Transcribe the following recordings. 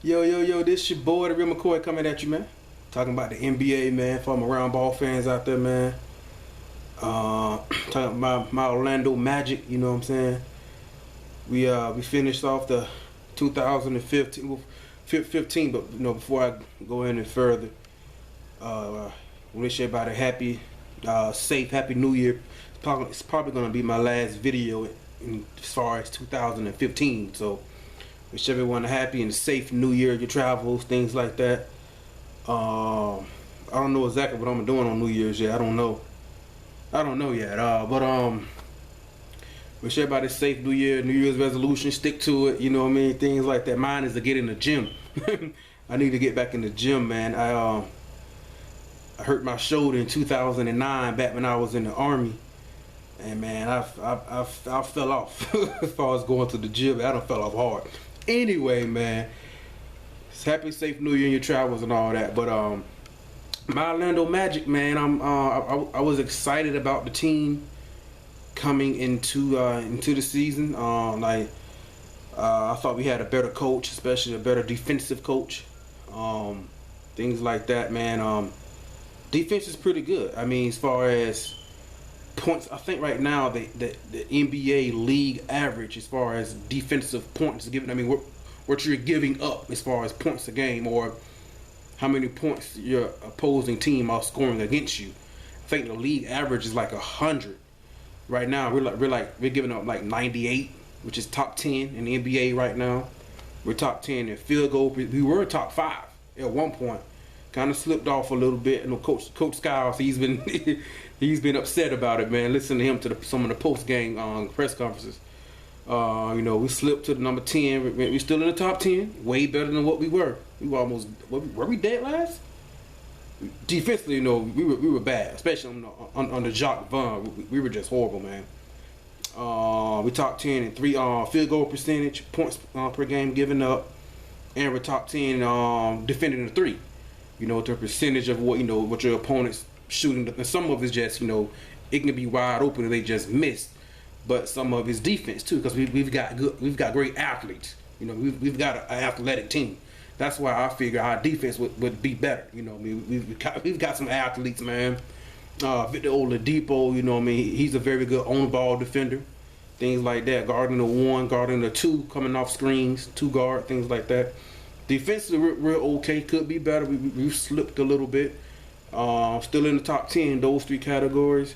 Yo, this your boy, the Real McCoy, coming at you, man. Talking about the NBA, man, for my round ball fans out there, man. Talking about my Orlando Magic, you know what I'm saying? We finished off the 2015, but before I go any further, wish everybody a happy, safe, happy New Year. It's probably gonna be my last video as far as 2015, so wish everyone a happy and safe New Year, your travels, things like that. I don't know exactly what I'm doing on New Year's yet. I don't know yet. But wish everybody a safe New Year, New Year's resolution. Stick to it. You know what I mean? Things like that. Mine is to get in the gym. I need to get back in the gym, man. I hurt my shoulder in 2009 back when I was in the Army, and man, I fell off as far as going to the gym. I done fell off hard. Anyway, man, happy safe New Year in your travels and all that. But my Orlando Magic, man, I was excited about the team coming into the season. I thought we had a better coach, especially a better defensive coach. Things like that, man. Defense is pretty good. I mean, as far as points, I think right now the NBA league average as far as defensive points given. I mean, what you're giving up as far as points a game, or how many points your opposing team are scoring against you. I think the league average is like 100. Right now, we're giving up like 98, which is top 10 in the NBA right now. We're top 10 in field goal. We were top 5 at one point. Kind of slipped off a little bit. Coach Skiles, he's been he's been upset about it, man. Listen to him some of the post game press conferences. We slipped to the number 10. We're still in the top 10, way better than what we were. We were almost were we dead last? Defensively, we were bad, especially under Jacques Vaughn. We were just horrible, man. We top 10 in field goal percentage, points per game given up, and we're top 10 defending the three. The percentage of what your opponent's shooting. And some of it's just it can be wide open and they just missed. But some of his defense too, because we've got great athletes. We've got an athletic team. That's why I figure our defense would be better. We've got some athletes, man. Victor Oladipo, he's a very good on ball defender. Things like that, guarding the 1, guarding the 2, coming off screens, 2 guard, things like that. Defensively, we're okay. Could be better. We've slipped a little bit. Still in the top 10 in those 3 categories.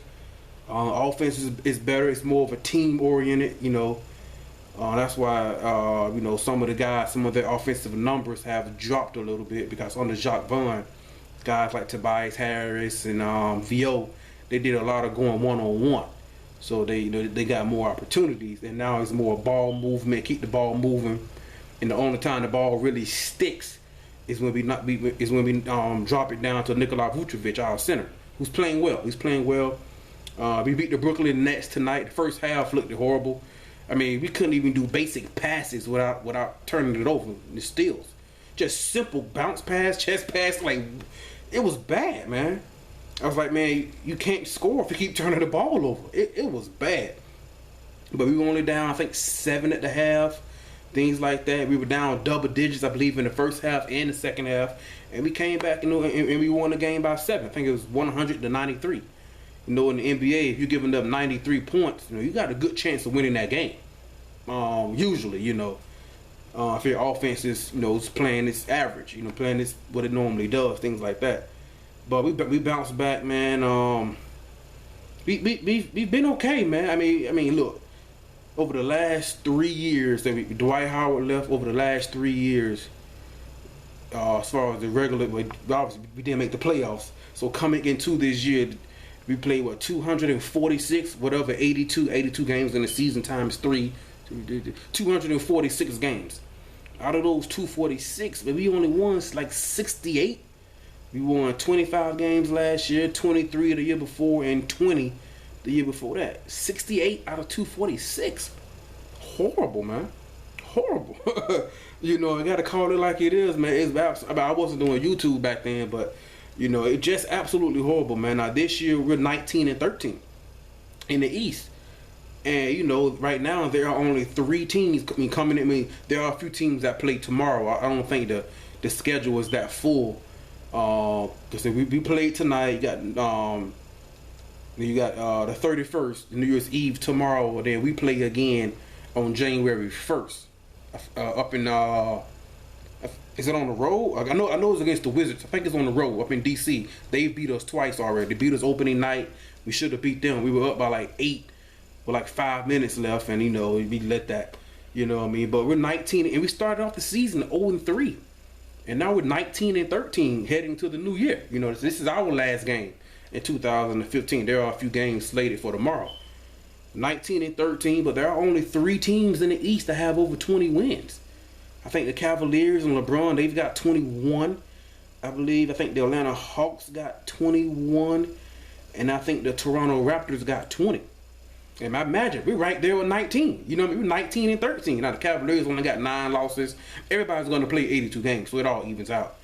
Offense is better. It's more of a team oriented. That's why some of their offensive numbers have dropped a little bit, because under Jacques Vaughn, guys like Tobias Harris and VO, they did a lot of going one-on-one. So they got more opportunities, and now it's more ball movement, keep the ball moving. And the only time the ball really sticks is when we drop it down to Nikola Vucevic, our center, who's playing well. He's playing well. We beat the Brooklyn Nets tonight. The first half looked horrible. I mean, we couldn't even do basic passes without turning it over. The steals, just simple bounce pass, chest pass. Like, it was bad, man. I was like, man, you can't score if you keep turning the ball over. It was bad. But we were only down, I think, 7 at the half. Things like that. We were down double digits, I believe, in the first half and the second half, and we came back, and we won the game by 7. I think it was 100-93. In the NBA, if you're giving up 93 points, you got a good chance of winning that game. Usually, if your offense is playing its average, playing this what it normally does, things like that. But we bounced back, man. We've been okay, man. I mean, look. Over the last 3 years that Dwight Howard left, over the last 3 years, as far as the regular, obviously we didn't make the playoffs. So coming into this year, we played 246, 82 games in the season times 3, 246 games. Out of those 246, we only won like 68. We won 25 games last year, 23 the year before, and 20 the year before that. 68 out of 246. Horrible, man. Horrible. I gotta call it like it is, man. I wasn't doing YouTube back then, but it's just absolutely horrible, man. Now this year we're 19-13 in the East. And you know, right now there are only 3 teams. I mean, coming in. I mean, there are a few teams that play tomorrow. I don't think the schedule is that full. Because we played tonight. You got the 31st, New Year's Eve tomorrow. And then we play again on January 1st. Up in is it on the road? I know it's against the Wizards. I think it's on the road up in DC. They beat us twice already. They beat us opening night. We should have beat them. We were up by like 8 with like 5 minutes left, and you know we let that. You know what I mean? But we're 19, and we started off the season 0-3, and now we're 19-13 heading to the new year. You know, this is our last game in 2015. There are a few games slated for tomorrow. 19-13, but there are only 3 teams in the East that have over 20 wins. I think the Cavaliers and LeBron, they've got 21, I believe. I think the Atlanta Hawks got 21, and I think the Toronto Raptors got 20. And I imagine we're right there with 19. You know what I mean? We're 19-13. Now the Cavaliers only got 9 losses. Everybody's going to play 82 games, so it all evens out.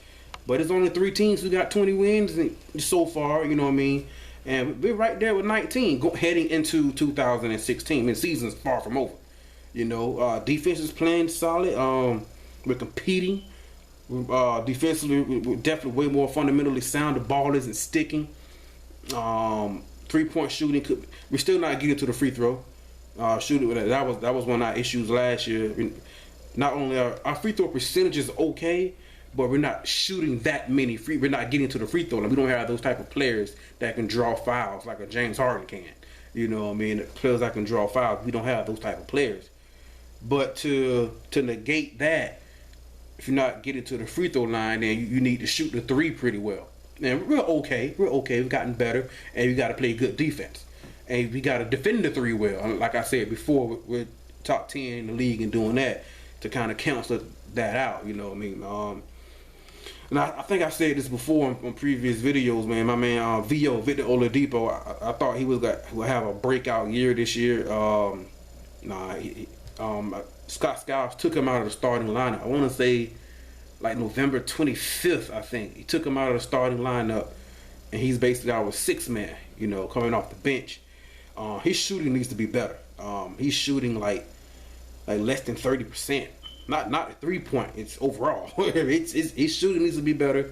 But it's only 3 teams who got 20 wins so far. You know what I mean? And we're right there with 19 heading into 2016. I mean, the season's far from over. You know, defense is playing solid. We're competing. Defensively, we're definitely way more fundamentally sound. The ball isn't sticking. 3-point shooting, we're still not getting to the free throw. Shooting that was one of our issues last year. Not only our free throw percentage is okay, but we're not shooting that many free. We're not getting to the free throw line. We don't have those type of players that can draw fouls like a James Harden can. You know what I mean? The players that can draw fouls. We don't have those type of players. But to negate that, if you're not getting to the free throw line, then you need to shoot the 3 pretty well. And we're okay. We've gotten better, and we got to play good defense, and we got to defend the 3 well. Like I said before, we're top 10 in the league and doing that to kind of cancel that out. You know what I mean? And I think I said this before on previous videos, man. My man Victor Oladipo, I thought he would have a breakout year this year. Scott Skiles took him out of the starting lineup. I want to say like November 25th, I think. He took him out of the starting lineup, and he's basically our 6th man, you know, coming off the bench. His shooting needs to be better. He's shooting like less than 30%. Not a 3-point, it's overall. His shooting needs to be better.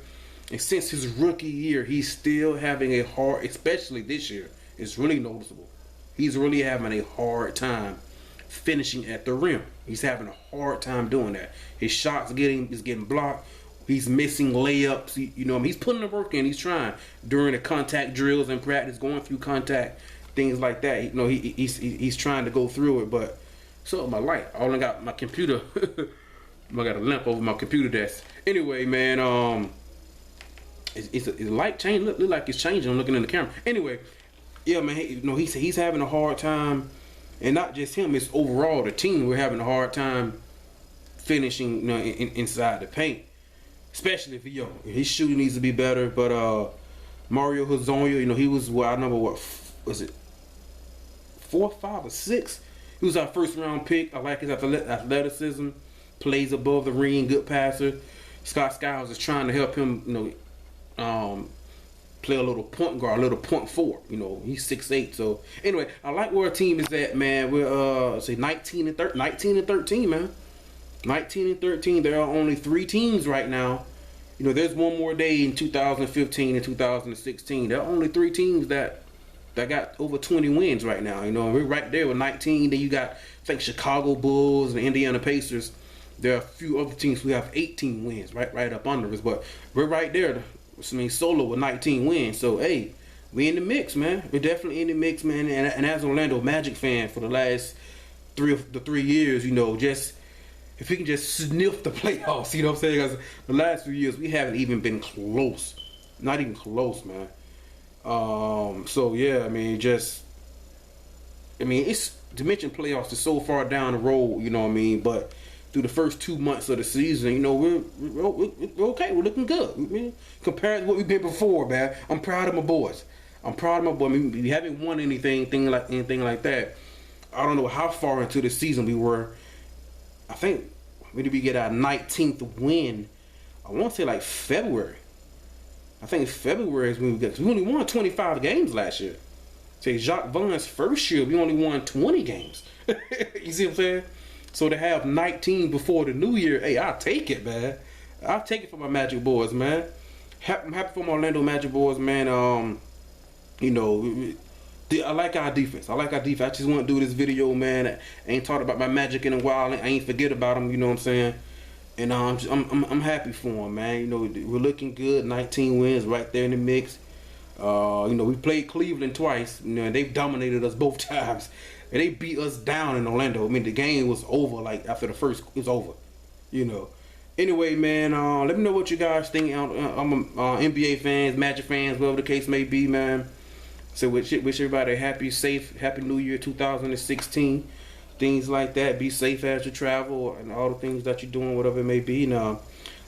And since his rookie year, he's still having a hard, especially this year, it's really noticeable. He's really having a hard time finishing at the rim. He's having a hard time doing that. His shots is getting blocked. He's missing layups. You know, he's putting the work in. He's trying during the contact drills and practice, going through contact, things like that. You know, he's trying to go through it, but so my light. I only got my computer. I got a lamp over my computer desk. Anyway, man, it's a light change. Look like it's changing. I'm looking in the camera. Anyway, yeah, man. You know, he's having a hard time. And not just him, it's overall the team. We're having a hard time finishing, you know, inside the paint. Especially if his shooting needs to be better. But Mario Hezonja, you know, he was I remember was it 4, 5, or 6? He was our first round pick. I like his athleticism, plays above the ring, good passer. Scott Skiles is trying to help him, you know, play a little point guard, a little point forward. You know, he's 6'8". So anyway, I like where our team is at, man. We're say 19-13, man. 19-13. There are only 3 teams right now. You know, there's one more day in 2015 and 2016. There are only 3 teams that got over 20 wins right now. You know, we're right there with 19. Then you got, I think, Chicago Bulls and Indiana Pacers. There are a few other teams who have 18 wins, right up under us. But we're right there. I mean, solo with 19 wins. So, hey, we in the mix, man. We're definitely in the mix, man. And as an Orlando Magic fan for the last 3 years, you know, just if we can just sniff the playoffs, you know what I'm saying? Because the last few years, we haven't even been close. Not even close, man. So, yeah, I mean, it's to mention playoffs is so far down the road, you know what I mean? But through the first 2 months of the season, you know, we're okay. We're looking good. I mean, compared to what we've been before, man. I'm proud of my boys. I mean, we haven't won anything like that. I don't know how far into the season we were. I think when did we get our 19th win? I want to say like February. I think February is when we only won 25 games last year. Say Jacques Vaughn's first year, we only won 20 games. You see what I'm saying? So to have 19 before the new year, hey, I'll take it, man. I'll take it for my Magic boys, man. I'm happy for my Orlando Magic boys, man. You know, I like our defense. I just want to do this video, man. I ain't talked about my Magic in a while. I ain't forget about them. You know what I'm saying? And I'm happy for them, man. You know, we're looking good. 19 wins, right there in the mix. You know, we played Cleveland twice. You know, and they've dominated us both times. And they beat us down in Orlando. I mean, the game was over. Like after the first, it was over. You know. Anyway, man, let me know what you guys think. I'm NBA fans, Magic fans, whatever the case may be, man. So wish everybody a happy, safe, happy New Year 2016. Things like that. Be safe as you travel and all the things that you're doing, whatever it may be. And let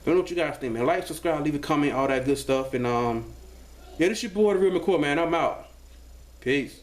me know what you guys think, man. Like, subscribe, leave a comment, all that good stuff. And yeah, this your boy, The Real McCoy, man. I'm out. Peace.